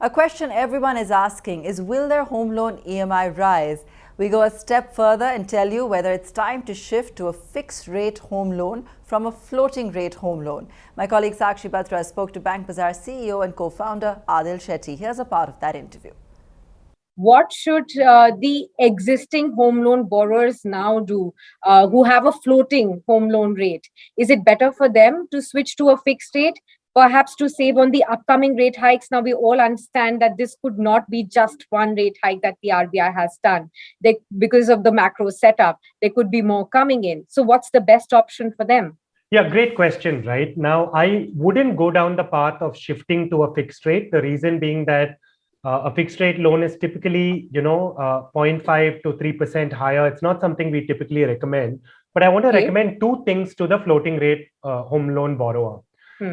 A question everyone is asking is, will their home loan EMI rise? We go a step further and tell you whether it's time to shift to a fixed rate home loan from a floating rate home loan. My colleague Sakshi Batra spoke to BankBazaar CEO and co-founder Adhil Shetty. Here's a part of that interview. What should the existing home loan borrowers now do who have a floating home loan rate? Is it better for them to switch to a fixed rate, perhaps to save on the upcoming rate hikes? Now, we all understand that this could not be just one rate hike that the RBI has done. Because of the macro setup, there could be more coming in. So what's the best option for them? Yeah, great question, right? Now, I wouldn't go down the path of shifting to a fixed rate. The reason being that a fixed rate loan is typically, 0.5 to 3% higher. It's not something we typically recommend. But I want to recommend two things to the floating rate home loan borrower.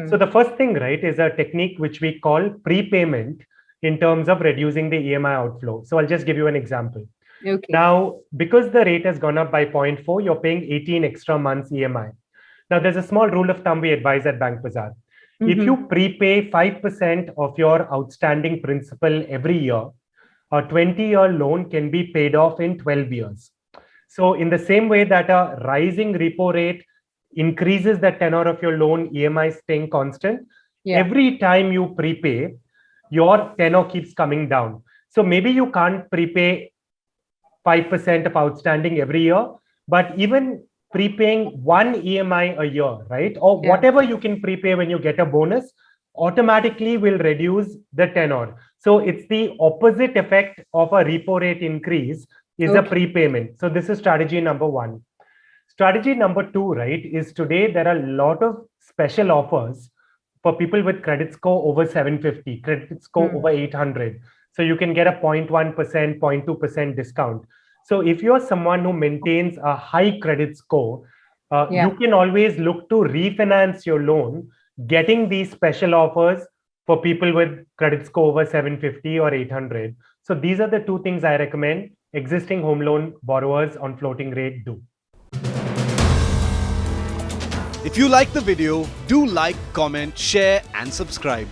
So the first thing, right, is a technique which we call prepayment in terms of reducing the EMI outflow. So I'll just give you an example. Okay. Now, because the rate has gone up by 0.4, you're paying 18 extra months EMI. Now, there's a small rule of thumb we advise at BankBazaar. If you prepay 5% of your outstanding principal every year, a 20-year loan can be paid off in 12 years. So in the same way that a rising repo rate increases the tenor of your loan, EMI staying constant, every time you prepay, your tenor keeps coming down. So maybe you can't prepay 5% of outstanding every year, but even prepaying one EMI a year, right? Or whatever you can prepay when you get a bonus, automatically will reduce the tenor. So it's the opposite effect of a repo rate increase is a prepayment. So this is strategy number one. Strategy number two, right, is today there are a lot of special offers for people with credit score over 750, credit score over 800. So you can get a 0.1%, 0.2% discount. So if you're someone who maintains a high credit score, you can always look to refinance your loan, getting these special offers for people with credit score over 750 or 800. So these are the two things I recommend existing home loan borrowers on floating rate do. If you like the video, do like, comment, share and subscribe.